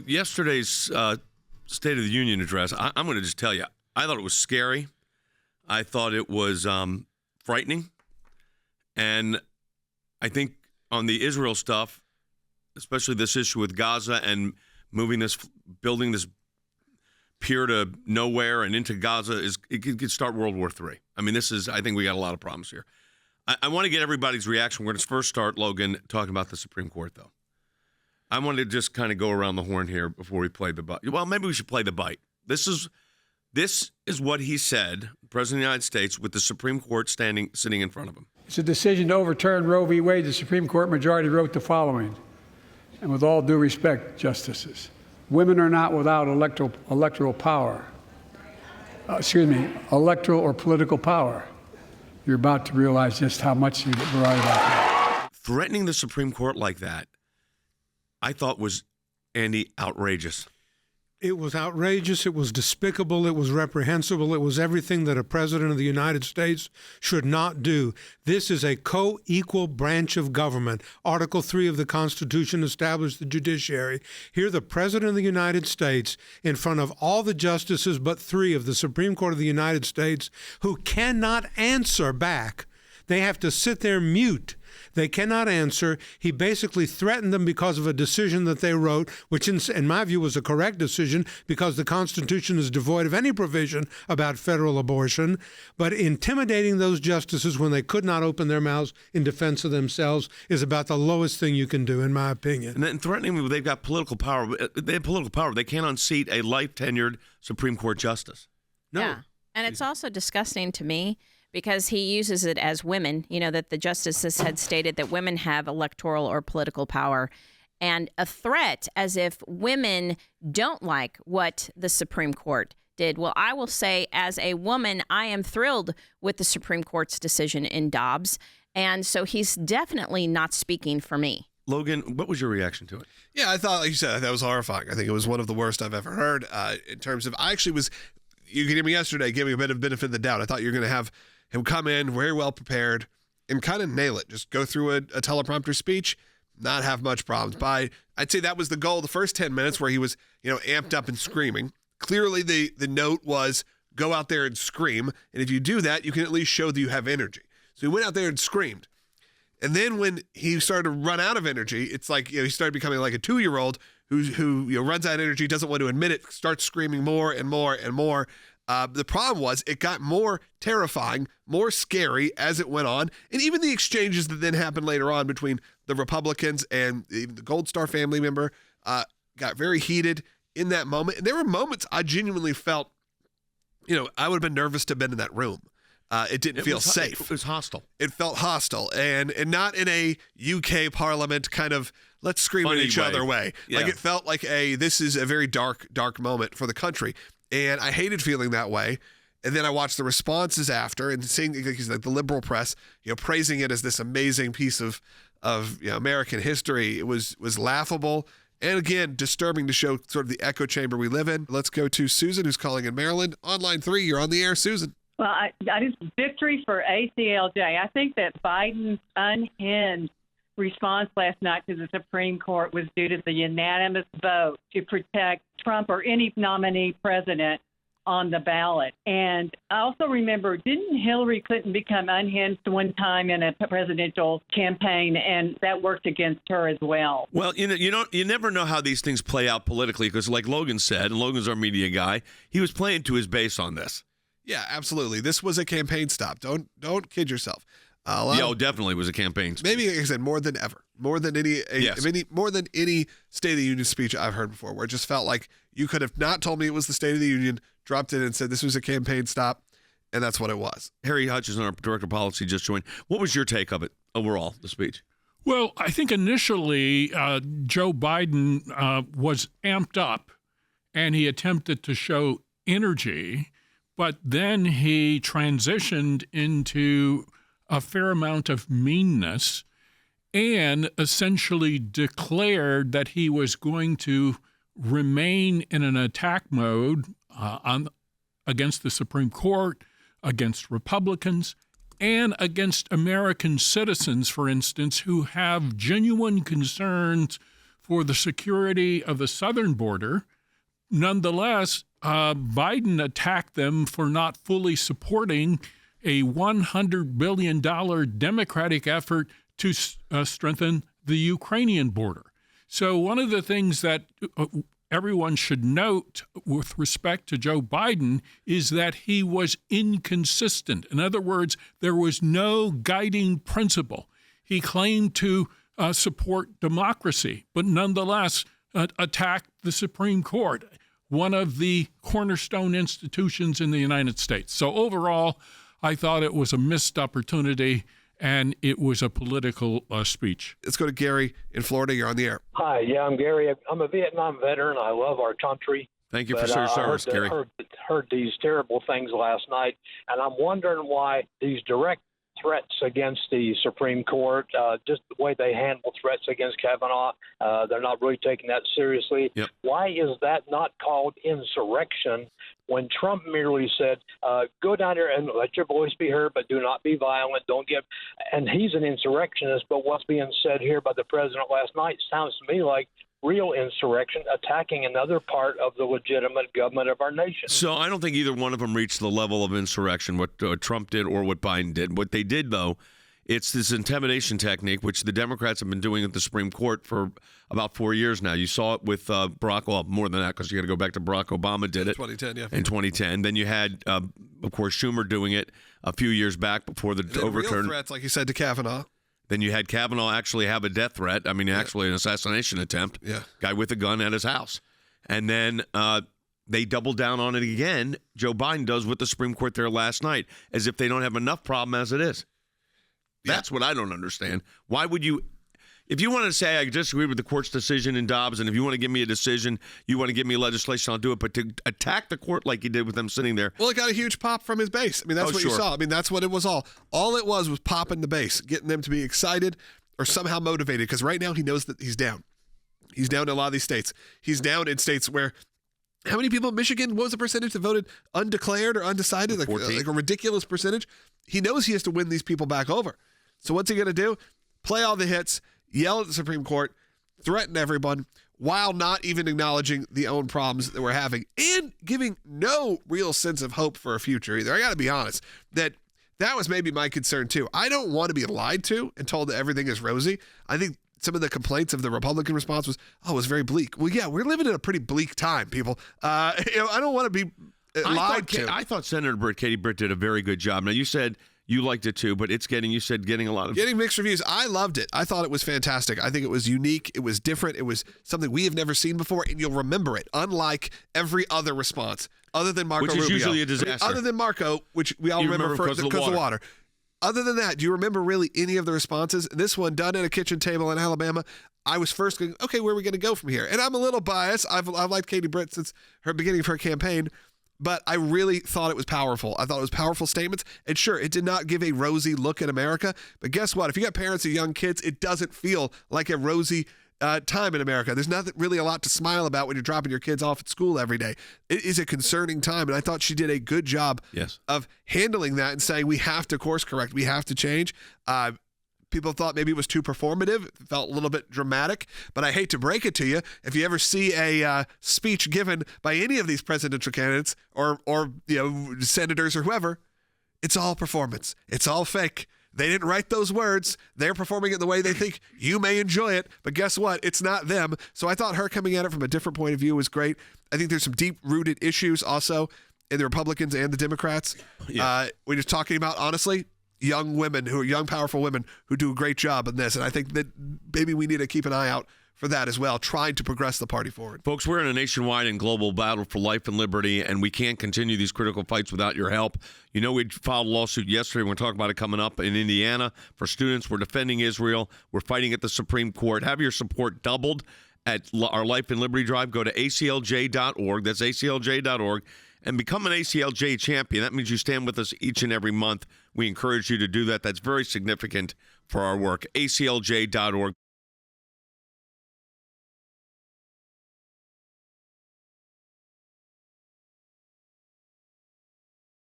Yesterday's State of the Union address, I'm going to just tell you, I thought it was scary. I thought it was frightening. And I think on the Israel stuff, especially this issue with Gaza and building this pier to nowhere and into Gaza, it could start World War III. I mean, I think we got a lot of problems here. I want to get everybody's reaction. We're going to first start, Logan, talking about the Supreme Court, though. I want to just kind of go around the horn here before we play the bite. Well, maybe we should play the bite. This is what he said, the President of the United States, with the Supreme Court sitting in front of him. It's a decision to overturn Roe v. Wade. The Supreme Court majority wrote the following, and with all due respect, justices, women are not without electoral power. Electoral or political power. You're about to realize just how much you're right about that. Threatening the Supreme Court like that, I thought was, Andy, outrageous. It was outrageous. It was despicable. It was reprehensible. It was everything that a president of the United States should not do. This is a co-equal branch of government. Article 3 of the Constitution established the judiciary. Here, the president of the United States, in front of all the justices but 3 of the Supreme Court of the United States, who cannot answer back. They have to sit there mute. They cannot answer. He basically threatened them because of a decision that they wrote, which in my view was a correct decision because the Constitution is devoid of any provision about federal abortion. But intimidating those justices when they could not open their mouths in defense of themselves is about the lowest thing you can do, in my opinion. And then threatening them, they've got political power. They have political power. They can't unseat a life-tenured Supreme Court justice. No. Yeah. And it's also disgusting to me because he uses it as women, that the justices had stated that women have electoral or political power, and a threat as if women don't like what the Supreme Court did. Well, I will say as a woman, I am thrilled with the Supreme Court's decision in Dobbs. And so he's definitely not speaking for me. Logan, what was your reaction to it? Yeah, I thought, like you said, that was horrifying. I think it was one of the worst I've ever heard in terms of, you could hear me yesterday giving a bit of benefit of the doubt. I thought you were going to have him come in very well prepared and kind of nail it. Just go through a teleprompter speech, not have much problems. I'd say that was the goal the first 10 minutes where he was, amped up and screaming. Clearly the note was go out there and scream. And if you do that, you can at least show that you have energy. So he went out there and screamed. And then when he started to run out of energy, it's like, he started becoming like a 2-year-old who runs out of energy, doesn't want to admit it, starts screaming more and more and more. The problem was it got more terrifying, more scary as it went on. And even the exchanges that then happened later on between the Republicans and the Gold Star family member got very heated in that moment. And there were moments I genuinely felt, I would have been nervous to have been in that room. It didn't feel safe. It was hostile. It felt hostile, and not in a UK Parliament kind of let's scream Funny at each other way. Yeah. Like it felt like this is a very dark moment for the country, and I hated feeling that way. And then I watched the responses after and seeing like the liberal press, praising it as this amazing piece of American history. It was laughable. And again, disturbing to show sort of the echo chamber we live in. Let's go to Susan, who's calling in Maryland. On line 3, you're on the air, Susan. Well, I just victory for ACLJ. I think that Biden's unhinged response last night to the Supreme Court was due to the unanimous vote to protect Trump or any nominee president on the ballot. And I also remember, didn't Hillary Clinton become unhinged one time in a presidential campaign, and that worked against her as well? Well, you never know how these things play out politically because, like Logan said, and Logan's our media guy, he was playing to his base on this. Yeah, absolutely. This was a campaign stop. Don't kid yourself. Definitely was a campaign. Maybe, like I said, more than ever, more than any State of the Union speech I've heard before, where it just felt like you could have not told me it was the State of the Union, dropped it and said this was a campaign stop, and that's what it was. Harry Hutchison, our director of policy, just joined. What was your take of it overall, the speech? Well, I think initially Joe Biden was amped up, and he attempted to show energy. But then he transitioned into a fair amount of meanness and essentially declared that he was going to remain in an attack mode against the Supreme Court, against Republicans, and against American citizens, for instance, who have genuine concerns for the security of the southern border. Nonetheless, Biden attacked them for not fully supporting a $100 billion Democratic effort to strengthen the Ukrainian border. So one of the things that everyone should note with respect to Joe Biden is that he was inconsistent. In other words, there was no guiding principle. He claimed to support democracy, but nonetheless attacked the Supreme Court, one of the cornerstone institutions in the United States. So overall, I thought it was a missed opportunity, and it was a political speech. Let's go to Gary in Florida. You're on the air. Hi, yeah, I'm Gary. I'm a Vietnam veteran. I love our country. Thank you for your service, Gary. I heard these terrible things last night, and I'm wondering why these direct threats against the Supreme Court, just the way they handle threats against Kavanaugh, they're not really taking that seriously. Yep. Why is that not called insurrection when Trump merely said, go down there and let your voice be heard, but do not be violent, don't get – and he's an insurrectionist, but what's being said here by the president last night sounds to me like real insurrection, attacking another part of the legitimate government of our nation. So I don't think either one of them reached the level of insurrection, what Trump did or what Biden did. What they did, though, it's this intimidation technique, which the Democrats have been doing at the Supreme Court for about 4 years now. You saw it with Barack, well, more than that, because you got to go back to Barack Obama did it. 2010, yeah. In 2010. Then you had, of course, Schumer doing it a few years back before the overturn. Real threats, like you said, to Kavanaugh. Then you had Kavanaugh actually have a death threat. I mean, actually an assassination attempt. Yeah. Guy with a gun at his house. And then they doubled down on it again. Joe Biden does with the Supreme Court there last night, as if they don't have enough problem as it is. That's what I don't understand. Why would you, if you want to say I disagree with the court's decision in Dobbs, and if you want to give me a decision, you want to give me legislation, I'll do it. But to attack the court like you did with them sitting there. Well, it got a huge pop from his base. I mean, that's what you saw. I mean, that's what it was all. All it was popping the base, getting them to be excited or somehow motivated. Because right now he knows that he's down. He's down in a lot of these states. He's down in states where, how many people in Michigan, what was the percentage that voted undeclared or undecided? Like a ridiculous percentage. He knows he has to win these people back over. So what's he going to do? Play all the hits, yell at the Supreme Court, threaten everyone, while not even acknowledging the own problems that we're having and giving no real sense of hope for a future either. I got to be honest, that was maybe my concern too. I don't want to be lied to and told that everything is rosy. I think some of the complaints of the Republican response was, it was very bleak. Well, yeah, we're living in a pretty bleak time, people. I don't want to be lied to. I thought Senator Katie Britt did a very good job. Now, you said you liked it too, but it's getting a lot of... Getting mixed reviews. I loved it. I thought it was fantastic. I think it was unique. It was different. It was something we have never seen before, and you'll remember it, unlike every other response, other than Marco Rubio. Which is usually a disaster. Other than Marco, which we all remember because of the water. Other than that, do you remember really any of the responses? This one, done at a kitchen table in Alabama, I was first going, okay, where are we going to go from here? And I'm a little biased. I've liked Katie Britt since her beginning of her campaign. But I really thought it was powerful. I thought it was powerful statements. And sure, it did not give a rosy look at America. But guess what? If you got parents of young kids, it doesn't feel like a rosy time in America. There's not really a lot to smile about when you're dropping your kids off at school every day. It is a concerning time. And I thought she did a good job of handling that and saying we have to course correct. We have to change. People thought maybe it was too performative. It felt a little bit dramatic. But I hate to break it to you. If you ever see a speech given by any of these presidential candidates or senators or whoever, it's all performance. It's all fake. They didn't write those words. They're performing it the way they think you may enjoy it. But guess what? It's not them. So I thought her coming at it from a different point of view was great. I think there's some deep-rooted issues also in the Republicans and the Democrats. Yeah. We're just talking about, honestly, young women who are young, powerful women who do a great job in this. And I think that maybe we need to keep an eye out for that as well, trying to progress the party forward. Folks, we're in a nationwide and global battle for life and liberty, and we can't continue these critical fights without your help. You know, we filed a lawsuit yesterday. We're going to talk about it coming up in Indiana for students. We're defending Israel. We're fighting at the Supreme Court. Have your support doubled at our Life and Liberty Drive. Go to aclj.org. That's aclj.org. And become an ACLJ champion. That means you stand with us each and every month. We encourage you to do that. That's very significant for our work. aclj.org.